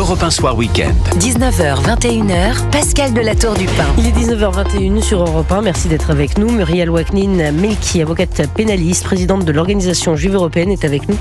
l'Europe 1 Soir Week-end. 19h, 21h, Pascal de la Tour du Pin. Il est 19h21 sur Europe 1. Merci d'être avec nous. Muriel Ouaknine-Melki, avocate pénaliste, présidente de l'Organisation Juive Européenne, est avec nous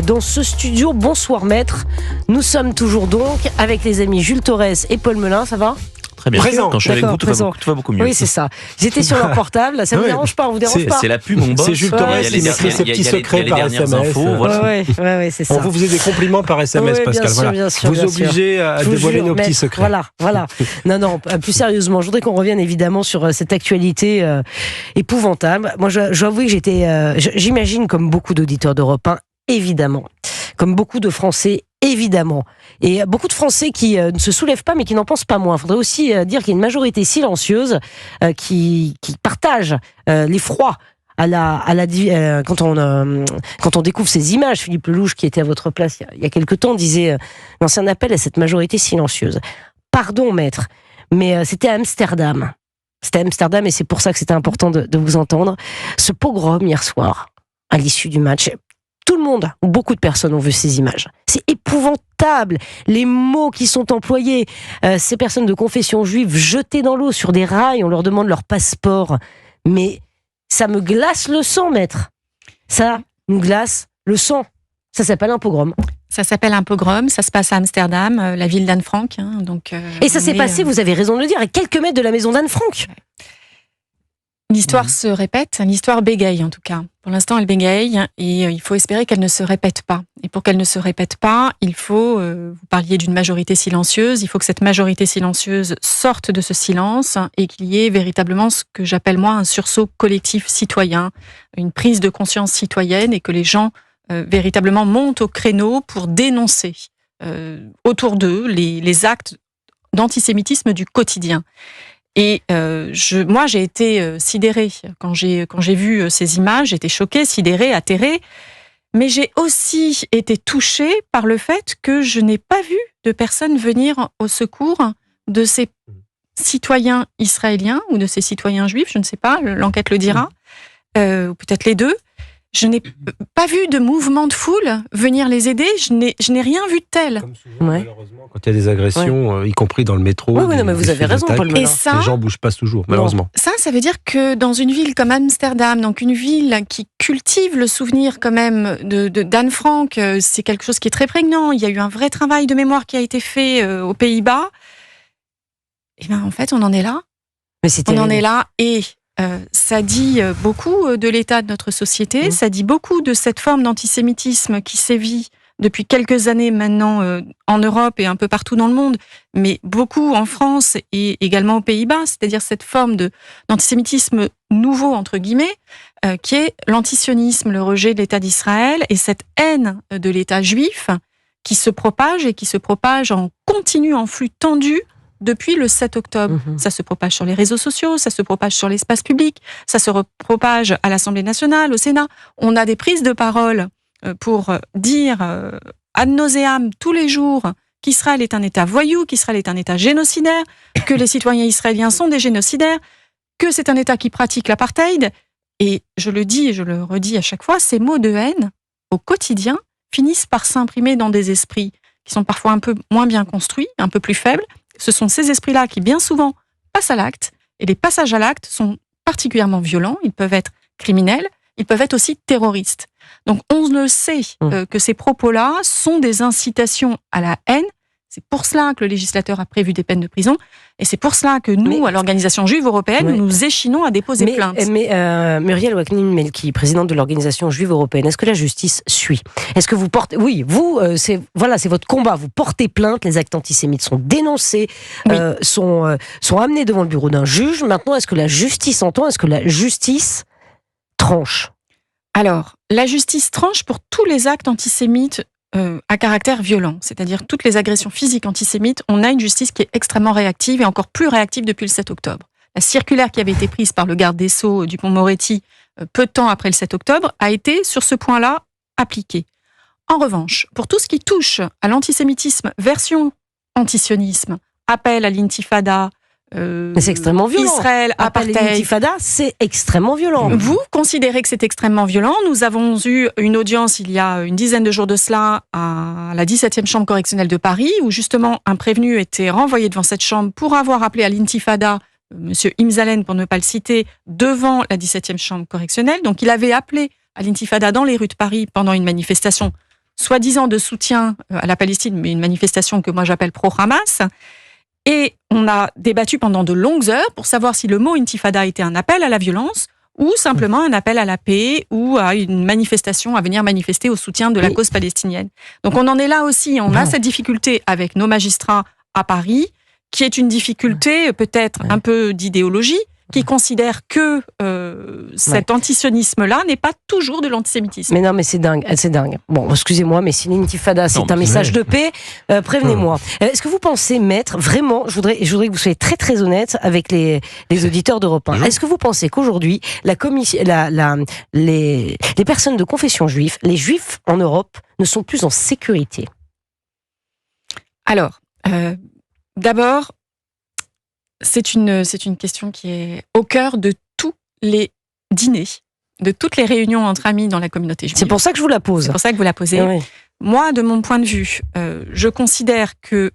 dans ce studio. Bonsoir maître. Nous sommes toujours donc avec les amis Jules Torres et Paul Melun. Ça va ? Très bien. Présent. Quand je suis avec vous, tout va beaucoup mieux. Oui, c'est ça. J'étais sur leur portable. Ça ne vous dérange pas, on vous dérange pas. C'est la pub, mon boss. C'est Jules Torres qui m'écrit ses petits secrets par SMS. Ouais, c'est ça. On vous faisait des compliments par SMS, Pascal. Bien sûr, vous obligez à dévoiler nos petits secrets. Voilà. Non, plus sérieusement, je voudrais qu'on revienne évidemment sur cette actualité épouvantable. Moi, j'avoue que j'imagine comme beaucoup d'auditeurs d'Europe 1, évidemment, comme beaucoup de Français, évidemment, et beaucoup de Français qui ne se soulèvent pas mais qui n'en pensent pas moins. Il faudrait aussi dire qu'il y a une majorité silencieuse qui partage l'effroi quand on découvre ces images. Philippe Lelouch, qui était à votre place il y a quelque temps, lançait un appel à cette majorité silencieuse. Pardon maître, mais c'était à Amsterdam. C'était à Amsterdam et c'est pour ça que c'était important de vous entendre. Ce pogrom hier soir, à l'issue du match, tout le monde, ou beaucoup de personnes ont vu ces images. C'est épouvantable. Les mots qui sont employés. Ces personnes de confession juive jetées dans l'eau sur des rails, on leur demande leur passeport. Mais ça me glace le sang, maître. Ça me glace le sang. Ça s'appelle un pogrom. Ça s'appelle un pogrom, ça se passe à Amsterdam, la ville d'Anne Frank. Et ça s'est passé, vous avez raison de le dire, à quelques mètres de la maison d'Anne Frank. L'histoire se répète, l'histoire bégaye en tout cas. Pour l'instant, elle bégaye et il faut espérer qu'elle ne se répète pas. Et pour qu'elle ne se répète pas, il faut, vous parliez d'une majorité silencieuse, il faut que cette majorité silencieuse sorte de ce silence et qu'il y ait véritablement ce que j'appelle moi un sursaut collectif citoyen, une prise de conscience citoyenne et que les gens véritablement montent au créneau pour dénoncer autour d'eux les actes d'antisémitisme du quotidien. Et moi, j'ai été sidérée quand j'ai vu ces images. J'étais choquée, sidérée, atterrée. Mais j'ai aussi été touchée par le fait que je n'ai pas vu de personnes venir au secours de ces citoyens israéliens ou de ces citoyens juifs. Je ne sais pas, l'enquête le dira, ou peut-être les deux. Je n'ai pas vu de mouvement de foule venir les aider. Je n'ai rien vu de tel. Comme souvent, malheureusement, quand il y a des agressions, y compris dans le métro. Oui, mais vous avez raison, Paul Melun. Et ça, les gens bougent pas toujours, malheureusement. Ça veut dire que dans une ville comme Amsterdam, donc une ville qui cultive le souvenir quand même d'Anne Frank, c'est quelque chose qui est très prégnant. Il y a eu un vrai travail de mémoire qui a été fait aux Pays-Bas. Et bien, en fait, on en est là. On en est là et ça dit beaucoup de l'état de notre société, ça dit beaucoup de cette forme d'antisémitisme qui sévit depuis quelques années maintenant en Europe et un peu partout dans le monde, mais beaucoup en France et également aux Pays-Bas, c'est-à-dire cette forme d'antisémitisme nouveau, entre guillemets, qui est l'antisionisme, le rejet de l'État d'Israël et cette haine de l'État juif qui se propage et qui se propage en continu, en flux tendu, depuis le 7 octobre. Ça se propage sur les réseaux sociaux, ça se propage sur l'espace public, ça se propage à l'Assemblée nationale, au Sénat. On a des prises de parole pour dire ad nauseam tous les jours qu'Israël est un État voyou, qu'Israël est un État génocidaire, que les citoyens israéliens sont des génocidaires, que c'est un État qui pratique l'apartheid. Et je le dis et je le redis à chaque fois, ces mots de haine, au quotidien, finissent par s'imprimer dans des esprits qui sont parfois un peu moins bien construits, un peu plus faibles. Ce sont ces esprits-là qui, bien souvent, passent à l'acte. Et les passages à l'acte sont particulièrement violents. Ils peuvent être criminels, ils peuvent être aussi terroristes. Donc, on le sait que ces propos-là sont des incitations à la haine. C'est pour cela que le législateur a prévu des peines de prison. Et c'est pour cela que nous, à l'Organisation Juive Européenne, nous échinons à déposer plainte. Mais Muriel Ouaknine-Melki, présidente de l'Organisation Juive Européenne, est-ce que la justice suit ? Est-ce que vous portez... Oui, vous, c'est votre combat. Vous portez plainte, les actes antisémites sont dénoncés, sont amenés devant le bureau d'un juge. Maintenant, est-ce que la justice entend ? Est-ce que la justice tranche ? Alors, la justice tranche pour tous les actes antisémites à caractère violent, c'est-à-dire toutes les agressions physiques antisémites. On a une justice qui est extrêmement réactive et encore plus réactive depuis le 7 octobre. La circulaire qui avait été prise par le garde des Sceaux Dupond-Moretti peu de temps après le 7 octobre a été, sur ce point-là, appliquée. En revanche, pour tout ce qui touche à l'antisémitisme version antisionisme, appel à l'intifada, Mais c'est extrêmement violent. Israël, Appel apartheid. l'intifada, c'est extrêmement violent. Vous considérez que c'est extrêmement violent. Nous avons eu une audience il y a une dizaine de jours de cela à la 17e chambre correctionnelle de Paris, où justement un prévenu était renvoyé devant cette chambre pour avoir appelé à l'intifada, Monsieur Imzalen pour ne pas le citer, devant la 17e chambre correctionnelle. Donc il avait appelé à l'intifada dans les rues de Paris pendant une manifestation soi-disant de soutien à la Palestine, mais une manifestation que moi j'appelle pro-Hamas. Et on a débattu pendant de longues heures pour savoir si le mot intifada était un appel à la violence ou simplement un appel à la paix ou à une manifestation, à venir manifester au soutien de la cause palestinienne. Donc on en est là aussi, on a cette difficulté avec nos magistrats à Paris, qui est une difficulté peut-être un peu d'idéologie, qui considère que cet antisionisme-là n'est pas toujours de l'antisémitisme. Mais non, mais c'est dingue, c'est dingue. Bon, excusez-moi, mais si l'intifada, c'est un message de paix, prévenez-moi. Est-ce que vous pensez, maître, vraiment, je voudrais que vous soyez très très honnête avec les auditeurs d'Europe 1. Est-ce que vous pensez qu'aujourd'hui, les personnes de confession juive, les juifs en Europe, ne sont plus en sécurité? Alors, d'abord, c'est une question qui est au cœur de tous les dîners, de toutes les réunions entre amis dans la communauté juive. C'est pour ça que je vous la pose. C'est pour ça que vous la posez. Oui. Moi, de mon point de vue, je considère que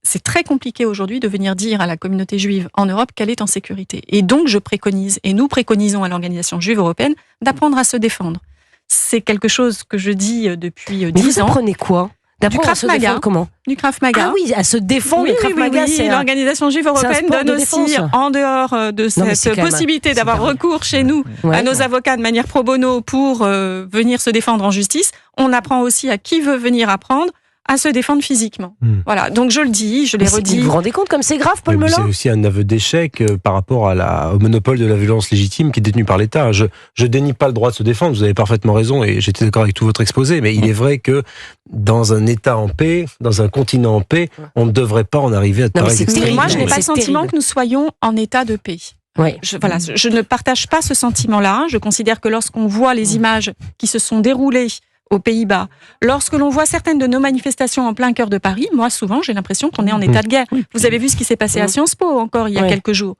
c'est très compliqué aujourd'hui de venir dire à la communauté juive en Europe qu'elle est en sécurité. Et donc, je préconise, et nous préconisons à l'Organisation juive européenne, d'apprendre à se défendre. C'est quelque chose que je dis depuis 10 ans. Mais vous apprenez quoi? Du Krav Maga. Comment? Du Krav Maga. Ah oui, à se défendre. Oui, le Krav Maga, c'est l'Organisation juive européenne donne aussi, en dehors de cette possibilité d'avoir recours chez nous à nos avocats de manière pro bono pour venir se défendre en justice, on apprend aussi à qui veut venir apprendre à se défendre physiquement. Voilà, donc je le dis, je l'ai redit. Vous vous rendez compte comme c'est grave, Paul Melun? C'est aussi un aveu d'échec par rapport au monopole de la violence légitime qui est détenu par l'État. Je dénie pas le droit de se défendre, vous avez parfaitement raison, et j'étais d'accord avec tout votre exposé, mais il est vrai que dans un État en paix, dans un continent en paix, on ne devrait pas en arriver à de pareilles extrémités. Moi, je n'ai pas le sentiment que nous soyons en état de paix. Ouais. Je ne partage pas ce sentiment-là. Je considère que lorsqu'on voit les images qui se sont déroulées aux Pays-Bas, lorsque l'on voit certaines de nos manifestations en plein cœur de Paris, moi, souvent, j'ai l'impression qu'on est en état de guerre. Vous avez vu ce qui s'est passé à Sciences Po encore il y a quelques jours.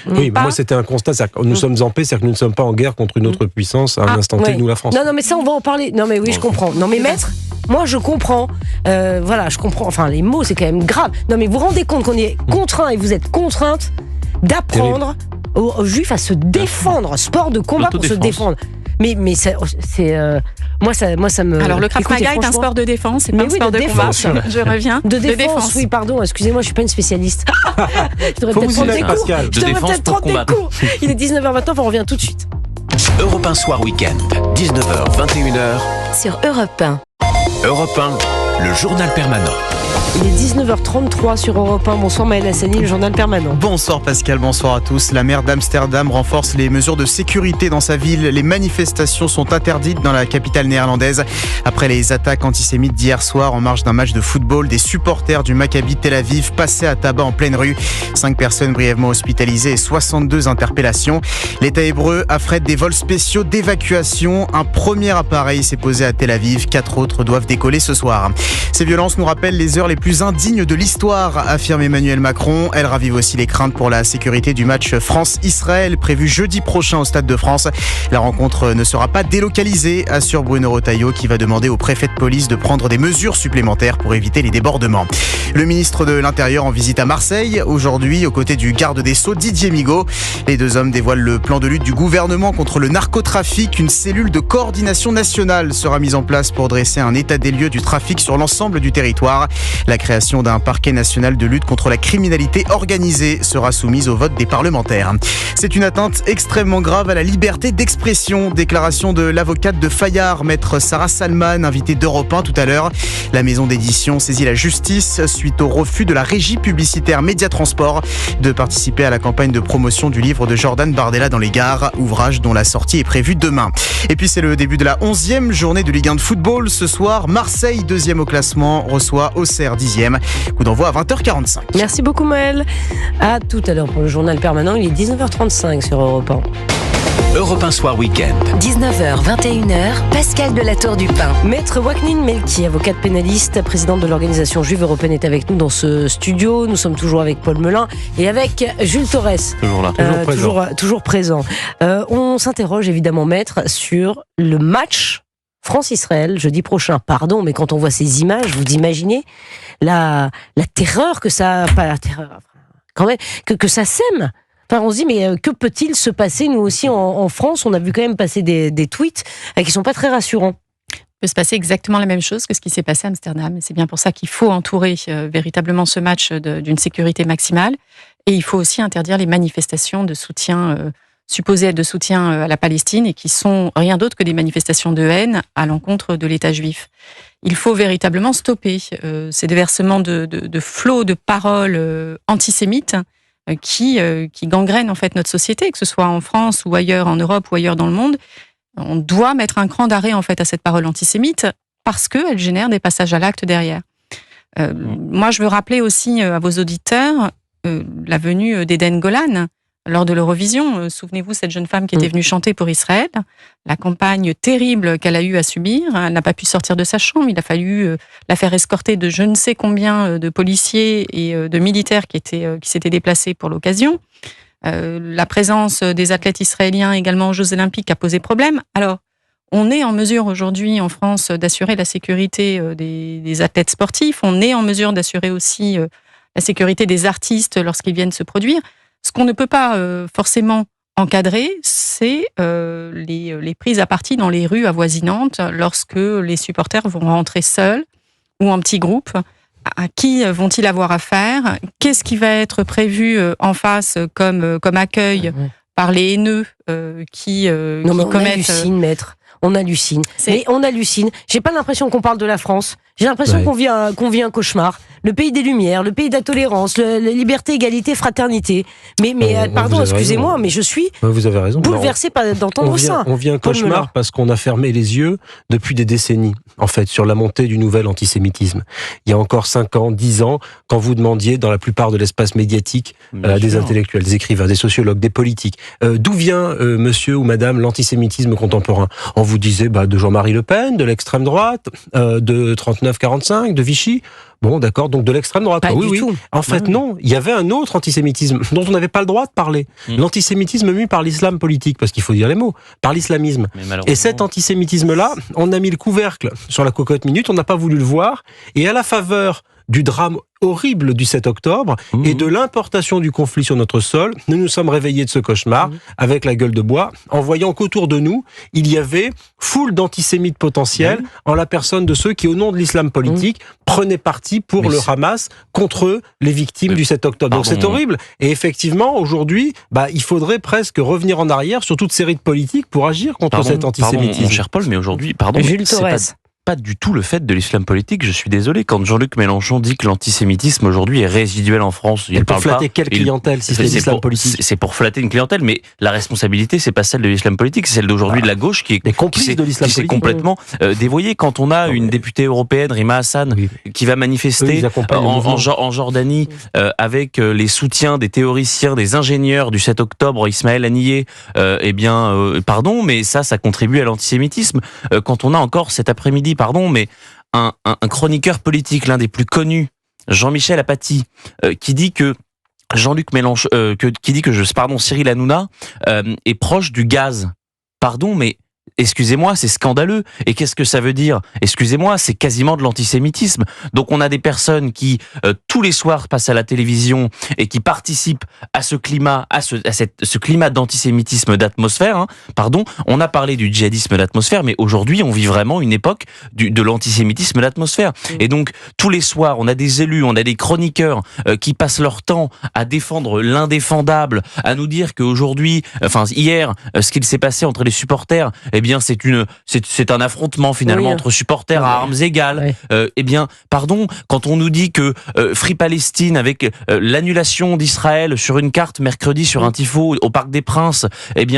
Oui, moi c'était un constat, c'est-à-dire que nous sommes en paix, c'est-à-dire que nous ne sommes pas en guerre contre une autre puissance à un instant T, nous la France. Non, mais ça on va en parler. Non, mais oui, je comprends. Non, mais maître, moi je comprends. Voilà, je comprends. Enfin, les mots, c'est quand même grave. Non, mais vous vous rendez compte qu'on est contraint et vous êtes contrainte d'apprendre aux juifs à se défendre, sport de combat pour se défendre. Mais c'est moi ça me. Alors le Krav Maga est un sport de défense, c'est pas un sport de combat. Je reviens. De défense. Oui, pardon. Excusez-moi, je suis pas une spécialiste. Je devrais peut-être prendre des cours. De défense pour combattre. Il est 19h29, on revient tout de suite. Europe 1 Soir Week-end, 19h, 21h. Sur Europe 1. Europe 1, le journal permanent. Il est 19h33 sur Europe 1. Bonsoir Maël Hassani, le journal permanent. Bonsoir Pascal, bonsoir à tous. La maire d'Amsterdam renforce les mesures de sécurité dans sa ville. Les manifestations sont interdites dans la capitale néerlandaise. Après les attaques antisémites d'hier soir en marge d'un match de football, des supporters du Maccabi Tel Aviv passaient à tabac en pleine rue. 5 personnes brièvement hospitalisées et 62 interpellations. L'État hébreu affrète des vols spéciaux d'évacuation. Un premier appareil s'est posé à Tel Aviv. 4 autres doivent décoller ce soir. Ces violences nous rappellent les heures les plus indignes de l'histoire, affirme Emmanuel Macron. Elles ravivent aussi les craintes pour la sécurité du match France-Israël prévu jeudi prochain au Stade de France. La rencontre ne sera pas délocalisée, assure Bruno Retailleau, qui va demander au préfet de police de prendre des mesures supplémentaires pour éviter les débordements. Le ministre de l'Intérieur en visite à Marseille aujourd'hui aux côtés du garde des Sceaux Didier Migaud. Les deux hommes dévoilent le plan de lutte du gouvernement contre le narcotrafic. Une cellule de coordination nationale sera mise en place pour dresser un état des lieux du trafic sur l'ensemble du territoire. La création d'un parquet national de lutte contre la criminalité organisée sera soumise au vote des parlementaires. C'est une atteinte extrêmement grave à la liberté d'expression. Déclaration de l'avocate de Fayard, maître Sarah Salman, invitée d'Europe 1 tout à l'heure. La maison d'édition saisit la justice suite au refus de la régie publicitaire Média Transport de participer à la campagne de promotion du livre de Jordan Bardella dans les gares, ouvrage dont la sortie est prévue demain. Et puis c'est le début de la 11e journée de Ligue 1 de football. Ce soir, Marseille, 2e au classement, reçoit Auxerre, 10e. Coup d'envoi à 20h45. Merci beaucoup Maël. À tout à l'heure pour le journal permanent. Il est 19h35 sur Europe 1. Europe 1 Soir Week-end. 19h, 21h, Pascal Delatour du Pin. Maître Waknin Melki, avocate pénaliste, présidente de l'organisation juive européenne, est avec nous dans ce studio. Nous sommes toujours avec Paul Melun et avec Jules Torres. Toujours là. Toujours présent. On s'interroge évidemment, maître, sur le match France-Israël jeudi prochain. Pardon, mais quand on voit ces images, vous imaginez la terreur que ça... Pas la terreur, quand même, que ça sème. Enfin, on se dit, mais que peut-il se passer? Nous aussi, en France, on a vu quand même passer des tweets qui sont pas très rassurants. Il peut se passer exactement la même chose que ce qui s'est passé à Amsterdam. C'est bien pour ça qu'il faut entourer véritablement ce match d'une sécurité maximale. Et il faut aussi interdire les manifestations de soutien, supposées être de soutien à la Palestine, et qui sont rien d'autre que des manifestations de haine à l'encontre de l'État juif. Il faut véritablement stopper ces déversements de flots de paroles antisémites qui gangrènent en fait notre société, que ce soit en France ou ailleurs, en Europe ou ailleurs dans le monde. On doit mettre un cran d'arrêt en fait à cette parole antisémite parce qu'elle génère des passages à l'acte derrière. Moi, je veux rappeler aussi à vos auditeurs la venue d'Eden Golan lors de l'Eurovision. Souvenez-vous, cette jeune femme qui était venue chanter pour Israël, la campagne terrible qu'elle a eu à subir. Elle n'a pas pu sortir de sa chambre. Il a fallu la faire escorter de je ne sais combien de policiers et de militaires qui s'étaient déplacés pour l'occasion. La présence des athlètes israéliens également aux Jeux Olympiques a posé problème. Alors, on est en mesure aujourd'hui en France d'assurer la sécurité des athlètes sportifs. On est en mesure d'assurer aussi la sécurité des artistes lorsqu'ils viennent se produire. Ce qu'on ne peut pas forcément encadrer, c'est les prises à partie dans les rues avoisinantes lorsque les supporters vont rentrer seuls ou en petits groupes. À qui vont-ils avoir affaire? Qu'est-ce qui va être prévu en face comme accueil par les haineux qui commettent... On hallucine, maître. On hallucine. Mais on hallucine. J'ai pas l'impression qu'on parle de la France. J'ai l'impression qu'on vit un cauchemar. Le pays des Lumières, le pays de la tolérance, la liberté, égalité, fraternité. Mais pardon, excusez-moi, mais je suis vous avez raison. bouleversé d'entendre ça. On vit un cauchemar parce qu'on a fermé les yeux depuis des décennies, en fait, sur la montée du nouvel antisémitisme. Il y a encore 5 ans, 10 ans, quand vous demandiez dans la plupart de l'espace médiatique des intellectuels, des écrivains, des sociologues, des politiques, d'où vient, monsieur ou madame, l'antisémitisme contemporain? On vous disait de Jean-Marie Le Pen, de l'extrême droite, de 39-45, de Vichy. Bon, d'accord, donc de l'extrême droite. Pas du tout. En fait, non, il y avait un autre antisémitisme dont on n'avait pas le droit de parler. L'antisémitisme mu par l'islam politique, parce qu'il faut dire les mots, par l'islamisme. Et cet antisémitisme-là, on a mis le couvercle sur la cocotte minute, on n'a pas voulu le voir, et à la faveur du drame horrible du 7 octobre et de l'importation du conflit sur notre sol, nous nous sommes réveillés de ce cauchemar avec la gueule de bois, en voyant qu'autour de nous, il y avait foule d'antisémites potentiels en la personne de ceux qui, au nom de l'islam politique, prenaient parti pour le Hamas contre les victimes du 7 octobre. Donc c'est horrible. Et effectivement, aujourd'hui, il faudrait presque revenir en arrière sur toute série de politiques pour agir contre cet antisémitisme. Mon cher Paul, mais aujourd'hui, Jules Torres. Pas du tout le fait de l'islam politique. Je suis désolé. Quand Jean-Luc Mélenchon dit que l'antisémitisme aujourd'hui est résiduel en France, il pour flatter quelle clientèle si c'est l'islam politique? C'est pour flatter une clientèle, mais la responsabilité, c'est pas celle de l'islam politique, c'est celle d'aujourd'hui de la gauche qui s'est complètement dévoyée. Quand on a une députée européenne, Rima Hassan, qui va manifester en Jordanie avec les soutiens des théoriciens, des ingénieurs du 7 octobre, Ismaël Haniyeh, pardon, mais ça contribue à l'antisémitisme. Quand on a encore cet après-midi, mais un chroniqueur politique, l'un des plus connus, Jean-Michel Apathy, qui dit que Jean-Luc Mélenchon, Cyril Hanouna est proche du gaz. Pardon, mais excusez-moi, c'est scandaleux. Et qu'est-ce que ça veut dire? Excusez-moi, c'est quasiment de l'antisémitisme. Donc on a des personnes qui, tous les soirs, passent à la télévision et qui participent à ce climat, ce climat d'antisémitisme d'atmosphère. On a parlé du djihadisme d'atmosphère, mais aujourd'hui, on vit vraiment une époque de l'antisémitisme d'atmosphère. Et donc, tous les soirs, on a des élus, on a des chroniqueurs qui passent leur temps à défendre l'indéfendable, à nous dire qu'aujourd'hui, hier, ce qu'il s'est passé entre les supporters, c'est un affrontement finalement entre supporters à armes égales. Quand on nous dit que Free Palestine avec l'annulation d'Israël sur une carte mercredi sur un tifo au Parc des Princes,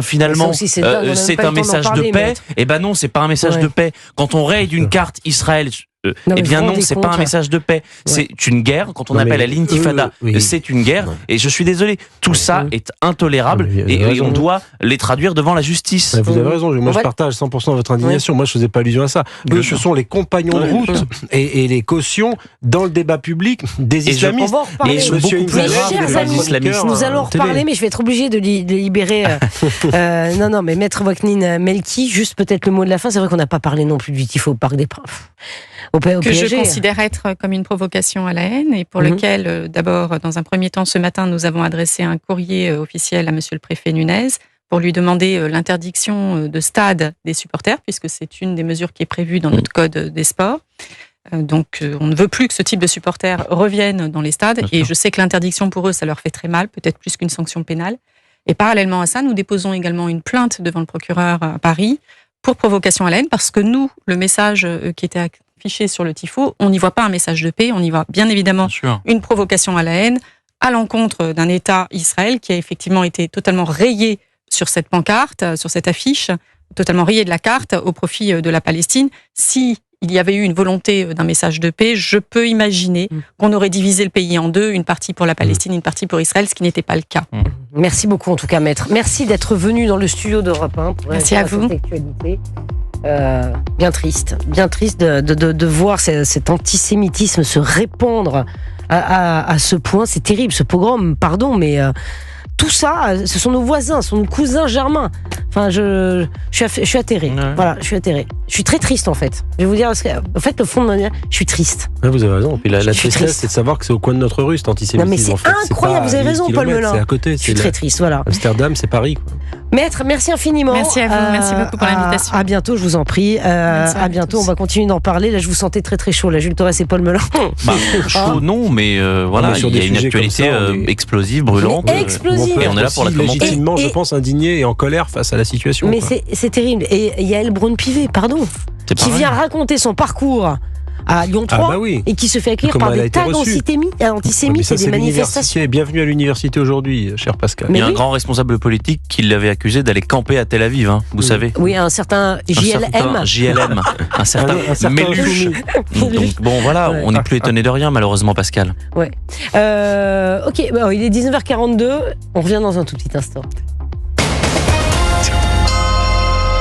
finalement c'est un message de paix. Non, c'est pas un message de paix. Quand on raye d'une carte Israël Eh bien non, c'est pas un message de paix. C'est une guerre. Quand on appelle à l'intifada, c'est une guerre. Et je suis désolé, tout ça est intolérable et on doit les traduire devant la justice. Vous avez raison. Moi, je partage 100% votre indignation. Moi, je faisais pas allusion à ça. Eux, ce sont les compagnons de route et les cautions dans le débat public des islamistes. Et je nous allons reparler, mais je vais être obligé de libérer. Non, mais Maître Waknin Melki, juste peut-être le mot de la fin. C'est vrai qu'on n'a pas parlé non plus du tifo au Parc des Princes. Que je considère être comme une provocation à la haine et pour lequel, d'abord, dans un premier temps, ce matin, nous avons adressé un courrier officiel à monsieur le préfet Nunez pour lui demander l'interdiction de stade des supporters, puisque c'est une des mesures qui est prévue dans notre code des sports. Donc, on ne veut plus que ce type de supporters reviennent dans les stades. Et je sais que l'interdiction pour eux, ça leur fait très mal, peut-être plus qu'une sanction pénale. Et parallèlement à ça, nous déposons également une plainte devant le procureur à Paris pour provocation à la haine, parce que nous, le message qui était affiché sur le tifo, on n'y voit pas un message de paix, on y voit bien évidemment une provocation à la haine à l'encontre d'un État, Israël, qui a effectivement été totalement rayé sur cette pancarte, sur cette affiche, totalement rayé de la carte au profit de la Palestine. Si il y avait eu une volonté d'un message de paix, je peux imaginer qu'on aurait divisé le pays en deux, une partie pour la Palestine, une partie pour Israël, ce qui n'était pas le cas. Merci beaucoup en tout cas, Maître. Merci d'être venu dans le studio d'Europe 1 pour Merci à vous. cette actualité. Bien triste de voir cet antisémitisme se répandre à ce point. C'est terrible, ce pogrom, pardon, mais tout ça, ce sont nos voisins, ce sont nos cousins germains. Enfin, je suis atterré. Ouais. Voilà, je suis atterré. Je suis très triste en fait. Je vais vous dire, en fait, le fond de ma vie, je suis triste. Ouais, vous avez raison. Puis la tristesse, c'est de savoir que c'est au coin de notre rue, cet antisémitisme. Non, mais c'est incroyable. Vous avez raison, Paul Melun. C'est à côté. Je suis très triste. Voilà. Amsterdam, c'est Paris, quoi. Maître, merci infiniment. Merci à vous. Merci beaucoup pour l'invitation. À bientôt, je vous en prie. À bientôt. On va continuer d'en parler. Là, je vous sentais très très chaud. Là, Jules Torres et Paul Melun. Chaud, non, mais voilà, il y a une actualité explosive, brûlante. Explosive. Et on est là pour la commenter. Légitimement, je pense, indigné et en colère face à la situation. Mais c'est terrible. Et Yael Braun-Pivet, pardon, qui vient raconter son parcours à Lyon 3 et qui se fait accueillir par des tags antisémites et des manifestations. Bienvenue à l'université aujourd'hui, cher Pascal. Il y a un grand responsable politique qui l'avait accusé d'aller camper à Tel Aviv, vous savez. Oui, un certain JLM. Un certain Méluche. Donc bon, voilà, on n'est plus étonné de rien, malheureusement, Pascal. Ouais. Ok, il est 19h42, on revient dans un tout petit instant.